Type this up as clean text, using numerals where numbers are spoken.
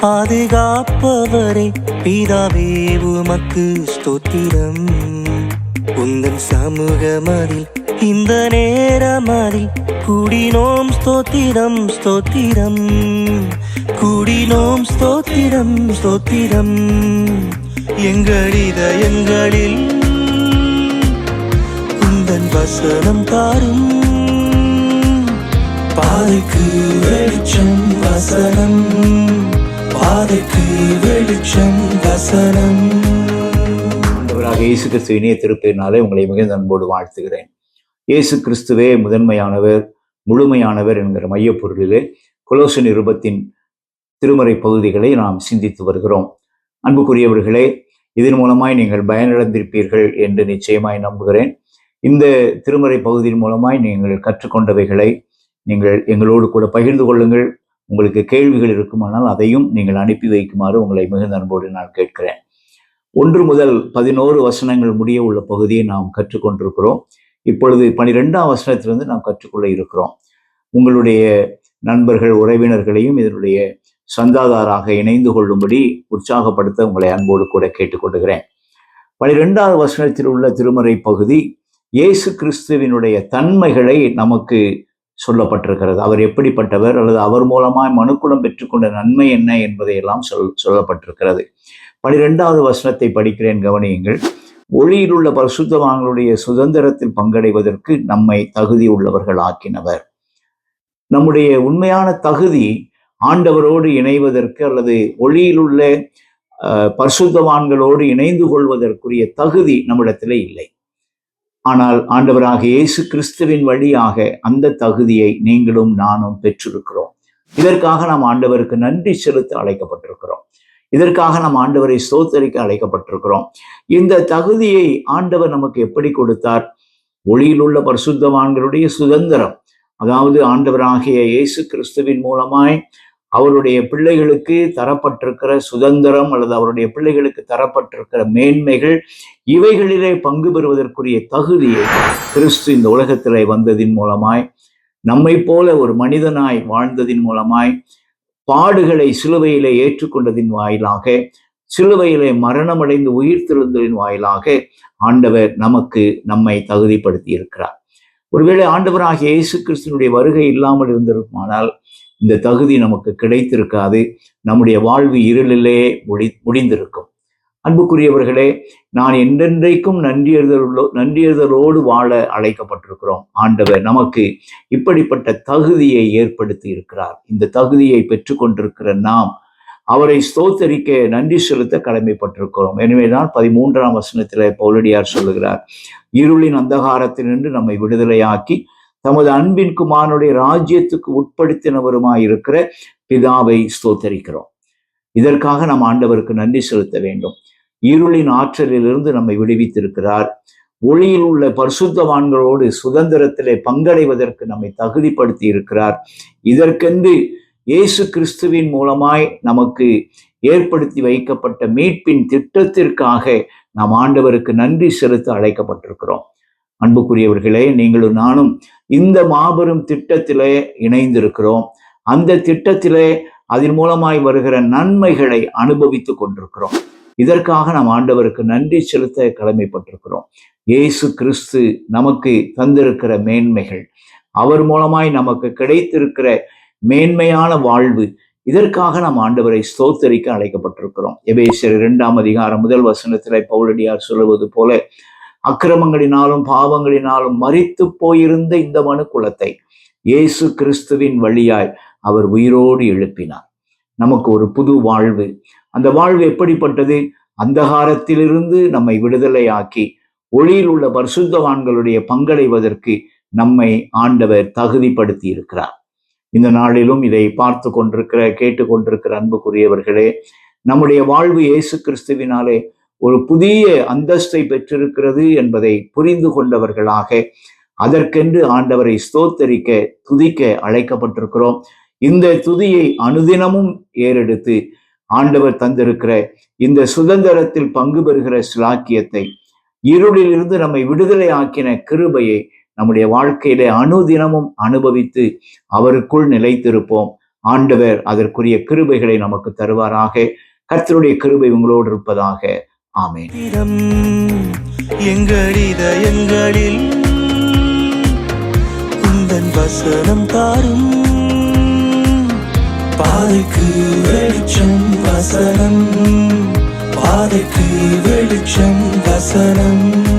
பாதுகாப்பவரே பிதாவே உமக்கு ஸ்தோத்திரம். உந்தன் சமூகமதில் இந்த நேரமதில் கூடினோம் ஸ்தோத்திரம் ஸ்தோத்திரம், கூடினோம் ஸ்தோத்திரம் ஸ்தோத்திரம். எங்கள் இதயங்களில் உந்தன் வசனம் தாரும், பாதைக்கு வெளிச்சம் வசனம், பாதைக்கு வெளிச்சம் வசனம். இயேசு கிறிஸ்துவ இணைய திருப்பெயரினாலே உங்களை மிகுந்த அன்போடு வாழ்த்துகிறேன். இயேசு கிறிஸ்துவே முதன்மையானவர், முழுமையானவர் என்கிற மையப்பொருளிலே கொலோசை நிருபத்தின் திருமறை பகுதிகளை நாம் சிந்தித்து வருகிறோம். அன்புக்குரியவர்களே, இதன் மூலமாய் நீங்கள் பயனடைந்திருப்பீர்கள் என்று நிச்சயமாய் நம்புகிறேன். இந்த திருமறை பகுதியின் மூலமாய் நீங்கள் கற்றுக்கொண்டவைகளை நீங்கள் எங்களோடு கூட பகிர்ந்து கொள்ளுங்கள். உங்களுக்கு கேள்விகள் இருக்குமானால் அதையும் நீங்கள் அனுப்பி வைக்குமாறு உங்களை மிகுந்த அன்போடு நான் கேட்கிறேன். 1 முதல் 11 வசனங்கள் முடிய உள்ள பகுதியை நாம் கற்றுக்கொண்டிருக்கிறோம். இப்பொழுது 12ஆம் வசனத்திலிருந்து நாம் கற்றுக்கொள்ள இருக்கிறோம். உங்களுடைய நண்பர்கள், உறவினர்களையும் இதனுடைய சந்தாதாராக இணைந்து கொள்ளும்படி உற்சாகப்படுத்த உங்களை அன்போடு கூட கேட்டுக்கொள்கிறேன். 12ஆவது வசனத்தில் உள்ள திருமறை பகுதி இயேசு கிறிஸ்துவினுடைய தன்மைகளை நமக்கு சொல்லப்பட்டிருக்கிறது. அவர் எப்படிப்பட்டவர், அல்லது அவர் மூலமாய் மனுக்குலம் பெற்றுக்கொண்ட நன்மை என்ன என்பதையெல்லாம் சொல்லப்பட்டிருக்கிறது. 12ஆவது வசனத்தை படிக்கிறேன், கவனியுங்கள். ஒளியில் உள்ள பரிசுத்தவான்களுடைய சுதந்திரத்தில் பங்கடைவதற்கு நம்மை தகுதி உள்ளவர்கள் ஆக்கினவர். நம்முடைய உண்மையான தகுதி ஆண்டவரோடு இணைவதற்கு அல்லது ஒளியில் உள்ள பரிசுத்தவான்களோடு இணைந்து கொள்வதற்குரிய தகுதி நம்மிடத்திலே இல்லை. ஆனால் ஆண்டவராக இயேசு கிறிஸ்துவின் வழியாக அந்த தகுதியை நீங்களும் நானும் பெற்றிருக்கிறோம். இதற்காக நாம் ஆண்டவருக்கு நன்றி செலுத்த அழைக்கப்பட்டிருக்கிறோம். இதற்காக நாம் ஆண்டவரை ஸ்தோத்தரிக்க அழைக்கப்பட்டிருக்கிறோம். இந்த தகுதியை ஆண்டவர் நமக்கு எப்படி கொடுத்தார்? ஒளியில் உள்ள பரிசுத்தவான்களுடைய சுதந்திரம், அதாவது ஆண்டவராகிய இயேசு கிறிஸ்துவின் மூலமாய் அவருடைய பிள்ளைகளுக்கு தரப்பட்டிருக்கிற சுதந்திரம் அல்லது அவருடைய பிள்ளைகளுக்கு தரப்பட்டிருக்கிற மேன்மைகள், இவைகளிலே பங்கு பெறுவதற்குரிய தகுதியை கிறிஸ்து இந்த உலகத்திலே வந்ததின் மூலமாய், நம்மை போல ஒரு மனிதனாய் வாழ்ந்ததின் மூலமாய், பாடுகளை சிலுவையிலே ஏற்றுக்கொண்டதின் வாயிலாக, சிலுவையிலே மரணமடைந்து உயிர்த்தெழுந்ததின் வாயிலாக ஆண்டவர் நம்மை தகுதிப்படுத்தி இருக்கிறார். ஒருவேளை ஆண்டவராகிய இயேசு கிறிஸ்துவினுடைய வருகை இல்லாமல் இருந்திருக்குமானால் இந்த தகுதி நமக்கு கிடைத்திருக்காது. நம்முடைய வாழ்வு இருளிலே முடிந்திருக்கும். அன்புக்குரியவர்களே, நான் என்றென்றைக்கும் நன்றியறிதலோடு வாழ அழைக்கப்பட்டிருக்கிறோம். ஆண்டவர் நமக்கு இப்படிப்பட்ட தகுதியை ஏற்படுத்தி இருக்கிறார். இந்த தகுதியை பெற்றுக்கொண்டிருக்கிற நாம் அவரை ஸ்தோத்தரிக்க நன்றி செலுத்த கடமைப்பட்டிருக்கிறோம். எனவேதான் 13ஆம் வசனத்திலே பவுலடியார் சொல்லுகிறார், இருளின் அந்தகாரத்தினின்று நம்மை விடுதலையாக்கி தமது அன்பின் குமாரனுடைய ராஜ்யத்துக்கு உட்படுத்தினவருமாயிருக்கிற பிதாவை ஸ்தோத்தரிக்கிறோம். இதற்காக நாம் ஆண்டவருக்கு நன்றி செலுத்த வேண்டும். இருளின் ஆற்றலிலிருந்து நம்மை விடுவித்திருக்கிறார். ஒளியில் உள்ள பரிசுத்தவான்களோடு சுதந்திரத்திலே பங்கடைவதற்கு நம்மை தகுதிப்படுத்தி இருக்கிறார். இதற்கென்று இயேசு கிறிஸ்துவின் மூலமாய் நமக்கு ஏற்படுத்தி வைக்கப்பட்ட மீட்பின் திட்டத்திற்காக நாம் ஆண்டவருக்கு நன்றி செலுத்த அழைக்கப்பட்டிருக்கிறோம். அன்புக்குரியவர்களே, நீங்களும் நானும் இந்த மாபெரும் திட்டத்திலே இணைந்திருக்கிறோம். அந்த திட்டத்திலே அதன் மூலமாய் வருகிற நன்மைகளை அனுபவித்துக் கொண்டிருக்கிறோம். இதற்காக நாம் ஆண்டவருக்கு நன்றி செலுத்த கடமைப்பட்டிருக்கிறோம். இயேசு கிறிஸ்து நமக்கு தந்திருக்கிற மேன்மைகள், அவர் மூலமாய் நமக்கு கிடைத்திருக்கிற மேன்மையான வாழ்வு, இதற்காக நாம் ஆண்டவரை ஸ்தோத்தரிக்க அழைக்கப்பட்டிருக்கிறோம். எபேசியர் 2ஆம் அதிகாரம் 1 வசனத்திலே பவுலடியார் சொல்லுவது போல, அக்கிரமங்களினாலும் பாவங்களினாலும் மரித்து போயிருந்த இந்த மனுக்குலத்தை இயேசு கிறிஸ்துவின் வழியாய் அவர் உயிரோடு எழுப்பினார். நமக்கு ஒரு புது வாழ்வு. அந்த வாழ்வு எப்படிப்பட்டது? அந்தகாரத்திலிருந்து நம்மை விடுதலையாக்கி ஒளியில் உள்ள பரிசுத்தவான்களுடைய பங்கடைவதற்கு நம்மை ஆண்டவர் தகுதிப்படுத்தி இருக்கிறார். இந்த நாளிலும் இதை பார்த்து கொண்டிருக்கிற, கேட்டுக்கொண்டிருக்கிற அன்புக்குரியவர்களே, நம்முடைய வாழ்வு இயேசு கிறிஸ்துவினாலே ஒரு புதிய அந்தஸ்தை பெற்றிருக்கிறது என்பதை புரிந்து கொண்டவர்களாக அதற்கென்று ஆண்டவரை ஸ்தோத்தரிக்க, துதிக்க அழைக்கப்பட்டிருக்கிறோம். இந்த துதியை அனுதினமும் ஏறெடுத்து ஆண்டவர் தந்திருக்கிற இந்த சுதந்திரத்தில் பங்கு பெறுகிற சிலாக்கியத்தை, இருளில் இருந்து நம்மை விடுதலை ஆக்கின கிருபையை நம்முடைய வாழ்க்கையிலே அனுதினமும் அனுபவித்து அவருக்குள் நிலைத்திருப்போம். ஆண்டவர் அதற்குரிய கிருபைகளை நமக்கு தருவாராக. கர்த்தருடைய கிருபை உங்களோடு இருப்பதாக. ஆமென். எங்கள் இதயங்களில் உந்தன் வசனம் தாரும். பாதைக்கு வெளிச்சம் வசனம், பாதைக்கு வெளிச்சம் வசனம்.